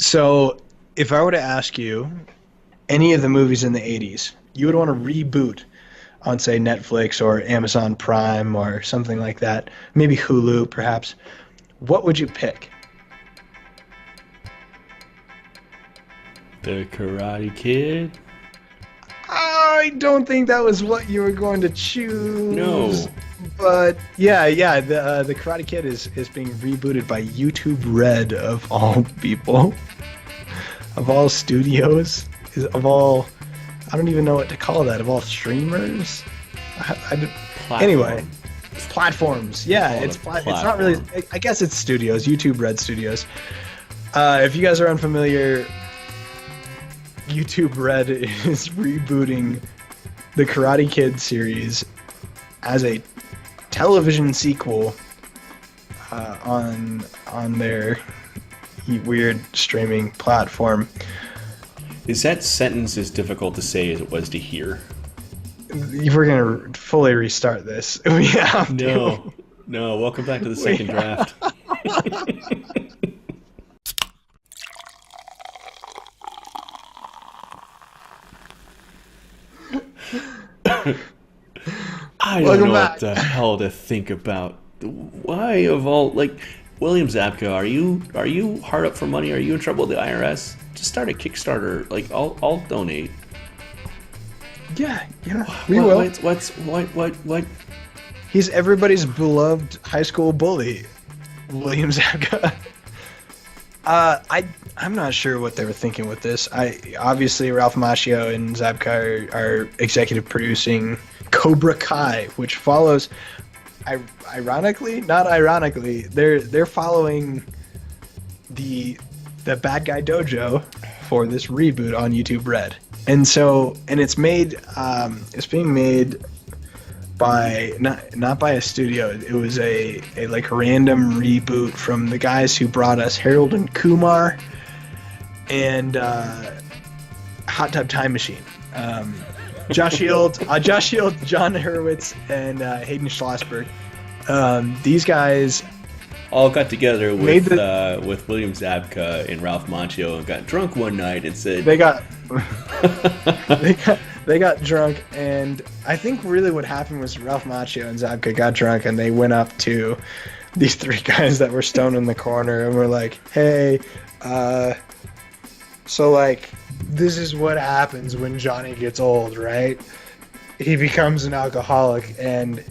So, if I were to ask you any of the movies in the 80s, you would want to reboot on, say, Netflix or Amazon Prime or something like that, maybe Hulu, perhaps. What would you pick? The Karate Kid? I don't think that was what you were going to choose. No. But yeah, the Karate Kid is being rebooted by YouTube Red of all people, of all studios, of all, I don't even know what to call that, of all streamers. Anyway, platforms. Yeah, it's not really. I guess it's studios, YouTube Red Studios. If you guys are unfamiliar, YouTube Red is rebooting the Karate Kid series as a television sequel on their weird streaming platform. Is that sentence as difficult to say as it was to hear? If we're gonna fully restart this, we have to. No. Welcome back to the second draft. I don't know what the hell to think about. Why of all, like, William Zabka, are you hard up for money? Are you in trouble with the IRS? Just start a Kickstarter. Like, I'll donate. Yeah, we will. What? He's everybody's beloved high school bully, William Zabka. I'm not sure what they were thinking with this. Obviously Ralph Macchio and Zabka are executive producing Cobra Kai, which follows. Ironically, not ironically, they're following the Bad Guy Dojo for this reboot on YouTube Red, and it's made it's being made by not by a studio. It was a like random reboot from the guys who brought us Harold and Kumar and Hot Tub Time Machine. Josh Shield, John Hurwitz, and Hayden Schlossberg. These guys all got together with William Zabka and Ralph Macchio and got drunk one night and said they got drunk, and I think really what happened was Ralph Macchio and Zabka got drunk and they went up to these three guys that were stoned in the corner and were like, "Hey, so like this is what happens when Johnny gets old, right? He becomes an alcoholic and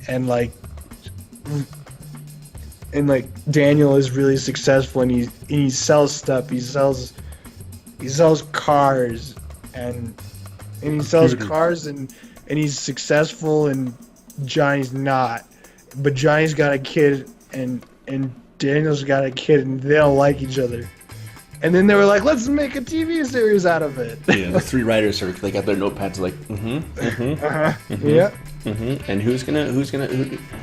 Daniel is really successful and he sells stuff. He sells cars and he sells cars and he's successful and Johnny's not. But Johnny's got a kid and Daniel's got a kid and they don't like each other." And then they were like, "Let's make a TV series out of it." Yeah, the three writers they got their notepads like, yeah. And who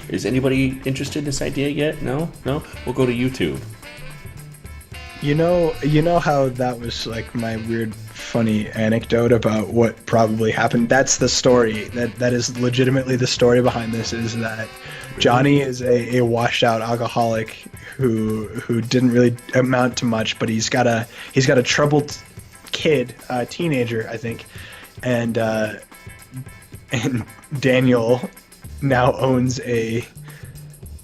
is anybody interested in this idea yet? No. We'll go to YouTube. You know how that was like my weird, funny anecdote about what probably happened. That's the story. That is legitimately the story behind this. Is that Johnny is a washed out alcoholic who didn't really amount to much, but he's got a troubled kid, teenager, I think, and Daniel now owns a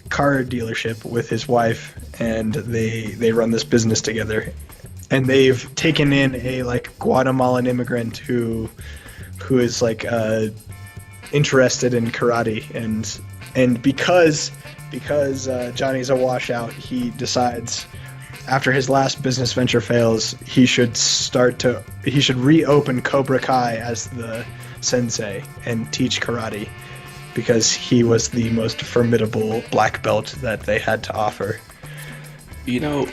car dealership with his wife, and they run this business together, and they've taken in a like Guatemalan immigrant who is like interested in karate, and because Johnny's a washout, he decides after his last business venture fails, he should reopen Cobra Kai as the sensei and teach karate, because he was the most formidable black belt that they had to offer. You know,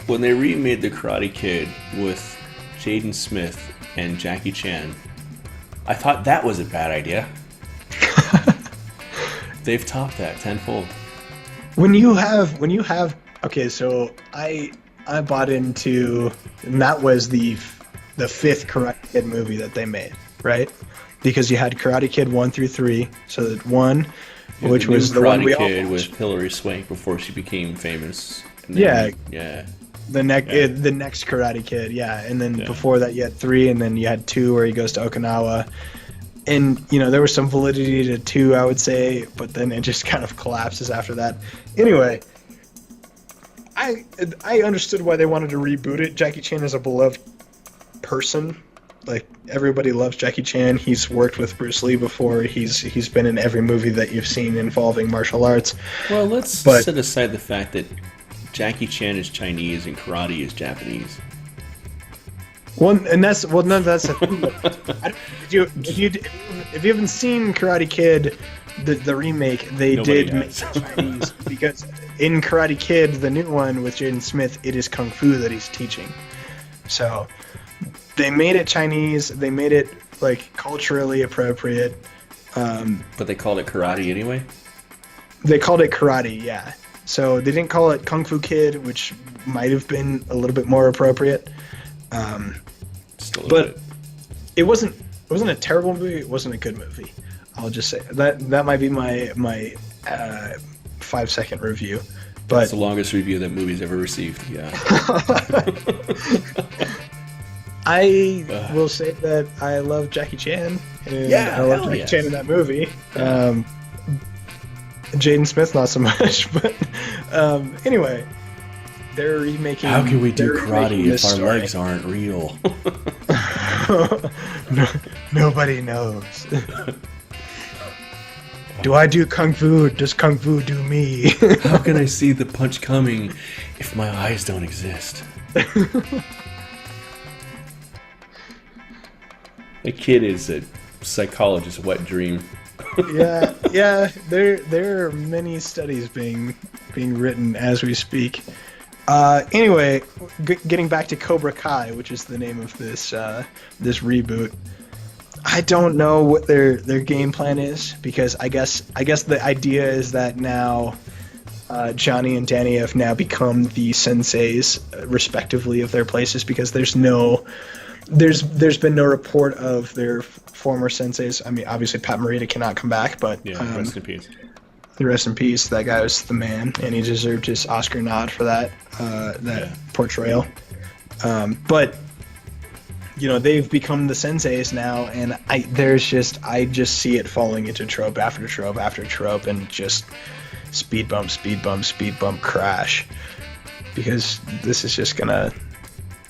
when they remade The Karate Kid with Jaden Smith and Jackie Chan, I thought that was a bad idea. They've topped that tenfold. When you have okay, so I bought into, and that was the fifth Karate Kid movie that they made, right? Because you had Karate Kid 1 through 3. So that one, which was the one we all watched. With Hilary Swank before she became famous. Yeah. The next Karate Kid, yeah. And then before that, you had 3, and then you had 2 where he goes to Okinawa. And, there was some validity to 2, I would say, but then it just kind of collapses after that. Anyway, I understood why they wanted to reboot it. Jackie Chan is a beloved person. Like, everybody loves Jackie Chan. He's worked with Bruce Lee before. He's been in every movie that you've seen involving martial arts. Well, let's set aside the fact that Jackie Chan is Chinese and karate is Japanese. That's the thing. If you haven't seen Karate Kid, the remake, they did make it Chinese because in Karate Kid, the new one with Jaden Smith, it is kung fu that he's teaching. So they made it Chinese. They made it like culturally appropriate. But they called it karate anyway. They called it karate, yeah. So they didn't call it Kung Fu Kid, which might have been a little bit more appropriate. But it wasn't a terrible movie. It wasn't a good movie. I'll just say that might be my 5-second review. But that's the longest review that movie's ever received. Yeah. I will say that I love Jackie Chan. And I love Jackie Chan in that movie. Jaden Smith, not so much. But anyway, they're remaking. How can we do karate if our legs aren't real? Nobody knows. Do I do kung fu? Does kung fu do me? How can I see the punch coming if my eyes don't exist? The kid is a psychologist's wet dream. yeah. There are many studies being written as we speak. Anyway, getting back to Cobra Kai, which is the name of this reboot. I don't know what their game plan is because I guess the idea is that now Johnny and Danny have now become the senseis respectively of their places because there's been no report of their former senseis. I mean, obviously Pat Morita cannot come back, but rest in peace. Rest in peace. That guy was the man, and he deserved his Oscar nod for that portrayal. But they've become the senseis now, and I just see it falling into trope after trope after trope, and just speed bump, crash, because this is just gonna.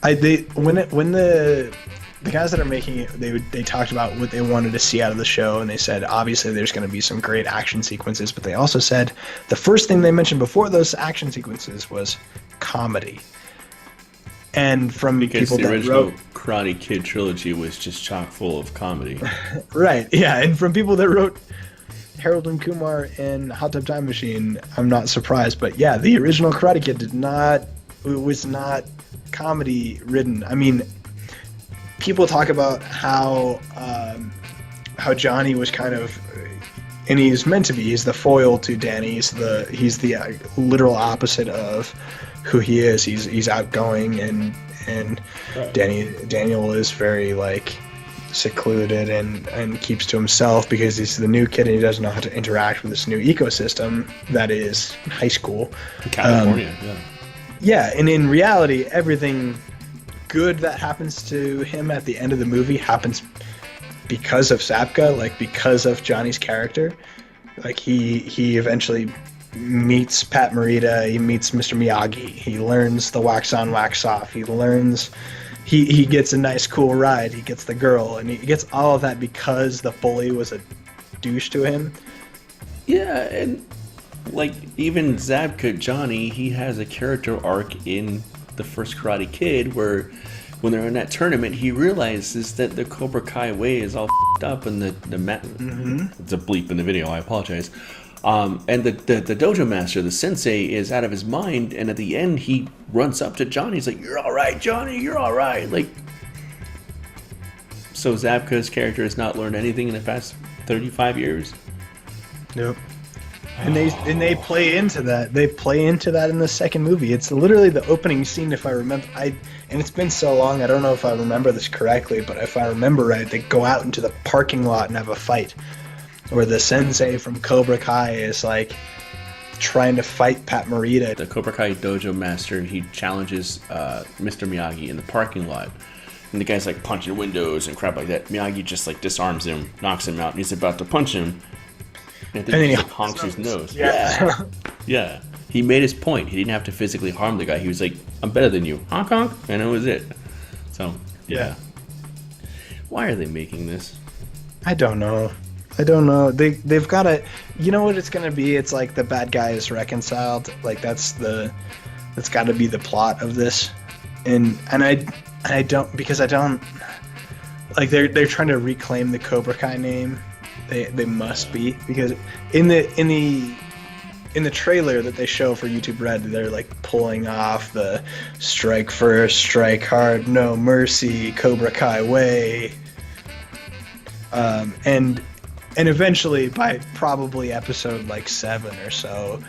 When the guys that are making it, they talked about what they wanted to see out of the show, and they said obviously there's going to be some great action sequences, but they also said the first thing they mentioned before those action sequences was comedy. And from because people the that original wrote Karate Kid trilogy was just chock full of comedy. Right, yeah, and from people that wrote Harold and Kumar and Hot Tub Time Machine, I'm not surprised, but yeah, the original Karate Kid was not comedy ridden. I mean, people talk about how Johnny was kind of, and he's meant to be. He's the foil to Danny. He's the literal opposite of who he is. He's outgoing, and right. Daniel is very like secluded and keeps to himself because he's the new kid and he doesn't know how to interact with this new ecosystem that is high school. California, Yeah, and in reality, everything good that happens to him at the end of the movie happens because of Zabka, like because of Johnny's character. Like he eventually meets Pat Morita, he meets Mr. Miyagi, he learns the wax on, wax off, he learns he gets a nice cool ride, he gets the girl, and he gets all of that because the bully was a douche to him. Yeah, and like even Zabka Johnny, he has a character arc in the first Karate Kid where when they're in that tournament, he realizes that the Cobra Kai way is all f***ed up, and it's a bleep in the video, I apologize. And the dojo master, the sensei, is out of his mind, and at the end he runs up to Johnny. He's like, "You're all right, Johnny. You're all right." Like, so Zabka's character has not learned anything in the past 35 years. Nope. And they play into that. They play into that in the second movie. It's literally the opening scene, if I remember. And it's been so long, I don't know if I remember this correctly, but if I remember right, they go out into the parking lot and have a fight, where the sensei from Cobra Kai is like, trying to fight Pat Morita. The Cobra Kai dojo master, he challenges Mr. Miyagi in the parking lot. And the guy's like punching windows and crap like that. Miyagi just like disarms him, knocks him out, and he's about to punch him. And then he honks his nose. Yeah. Yeah. He made his point. He didn't have to physically harm the guy. He was like, I'm better than you. Honk honk. And that was it. So, yeah. Why are they making this? I don't know. They've got to, you know what it's going to be? It's like the bad guy is reconciled. Like that's got to be the plot of this. And I don't, because I don't, like they're trying to reclaim the Cobra Kai name. They must be, because in the trailer that they show for YouTube Red, they're like pulling off the strike first, strike hard, no mercy, Cobra Kai way. And eventually, by probably episode like 7 or so,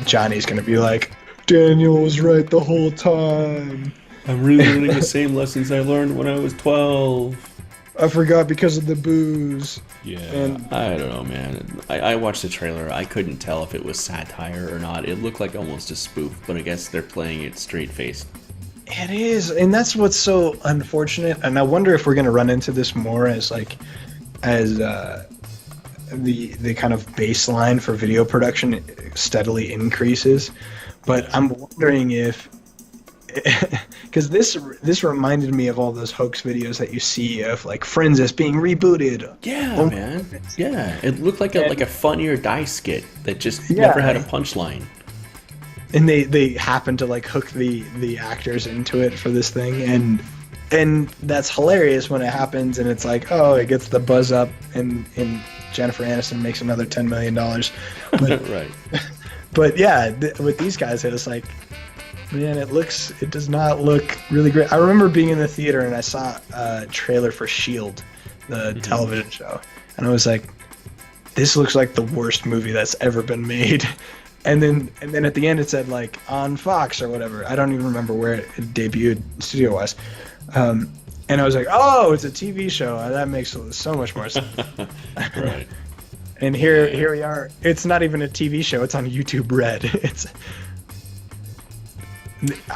Johnny's gonna be like, Daniel was right the whole time. I'm relearning the same lessons I learned when I was 12. I forgot because of the booze. Yeah, I don't know, man. I watched the trailer. I couldn't tell if it was satire or not. It looked like almost a spoof, but I guess they're playing it straight-faced. It is, and that's what's so unfortunate. And I wonder if we're going to run into this more as the kind of baseline for video production steadily increases. But I'm wondering if, because this reminded me of all those hoax videos that you see of like Friends as being rebooted. Yeah, man. Yeah, it looked like a Funny or Die skit that just never had a punchline. And they happen to like hook the actors into it for this thing, and that's hilarious when it happens, and it's like, oh, it gets the buzz up, and Jennifer Aniston makes another $10 million. But, right. But yeah, with these guys, it was like, man, it does not look really great. I remember being in the theater and I saw a trailer for S.H.I.E.L.D., the television show, and I was like, this looks like the worst movie that's ever been made. And then at the end it said like on Fox or whatever. I don't even remember where it debuted studio-wise. And I was like, oh, it's a TV show. That makes so much more sense. Right. And here we are. It's not even a TV show. It's on YouTube Red.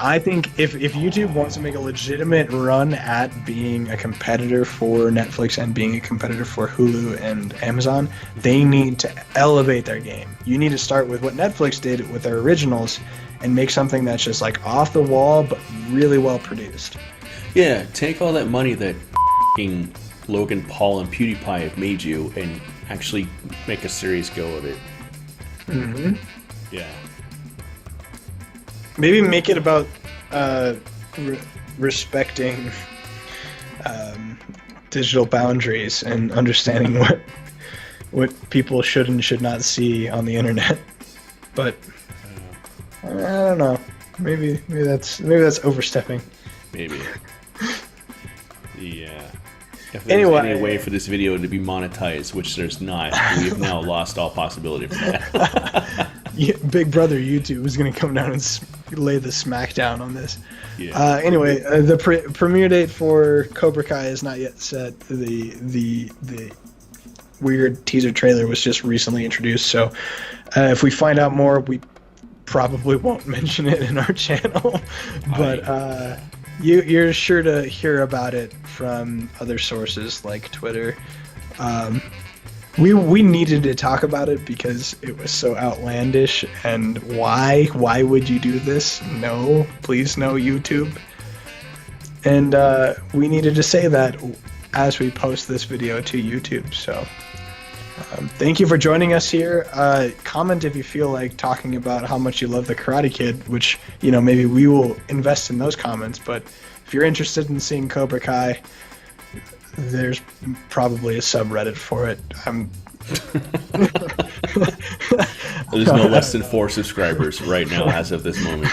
I think if YouTube wants to make a legitimate run at being a competitor for Netflix and being a competitor for Hulu and Amazon, they need to elevate their game. You need to start with what Netflix did with their originals and make something that's just like off the wall but really well produced. Yeah, take all that money that Logan Paul and PewDiePie have made you and actually make a serious go of it. Mm-hmm. Yeah. Maybe make it about respecting digital boundaries and understanding what people should and should not see on the internet. But I don't know. Maybe that's overstepping. Maybe. Yeah. If there's Anyway, any way for this video to be monetized, which there's not, we have now lost all possibility for that. Big Brother YouTube is going to come down and lay the smackdown on this. Yeah. Anyway, the premiere date for Cobra Kai is not yet set. The weird teaser trailer was just recently introduced, so if we find out more, we probably won't mention it in our channel. But you're sure to hear about it from other sources like Twitter. We needed to talk about it because it was so outlandish, and why would you do this? No, please no, YouTube. And we needed to say that as we post this video to YouTube. So thank you for joining us here. Comment if you feel like talking about how much you love the Karate Kid, which, maybe we will invest in those comments. But if you're interested in seeing Cobra Kai, there's probably a subreddit for it. There's no less than 4 subscribers right now as of this moment.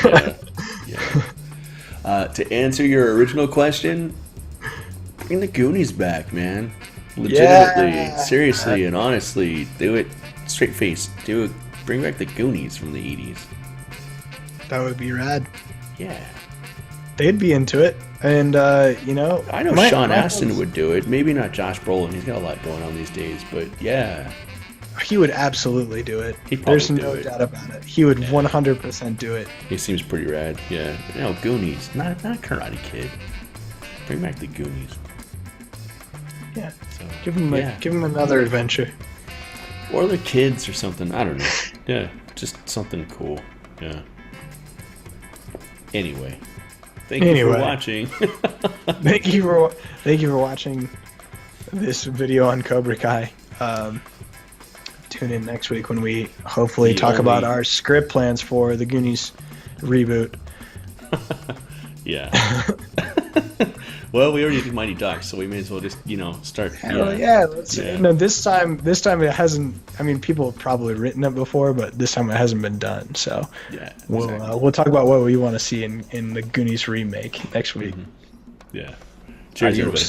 Yeah. To answer your original question, bring the Goonies back, man. Legitimately, seriously, and honestly, do it straight face. Do it. Bring back the Goonies from the 80s. That would be rad. Yeah. They'd be into it. And, I know Sean Astin would do it. Maybe not Josh Brolin. He's got a lot going on these days. But, yeah. He would absolutely do it. He'd probably There's do no it. doubt about it. He would 100% do it. He seems pretty rad. Yeah. Goonies. Not Karate Kid. Bring back the Goonies. Yeah. So, Give him another adventure. Or the kids or something. I don't know. Yeah. Just something cool. Yeah. Anyway. Thank you for watching. Thank you for watching this video on Cobra Kai. Tune in next week when we hopefully talk about our script plans for the Goonies reboot. Yeah. Well, we already did Mighty Ducks, so we may as well just start. Let's. No, this time it hasn't. I mean, people have probably written it before, but this time it hasn't been done. So yeah, we'll talk about what we want to see in the Goonies remake next week. Yeah. Cheers, everybody.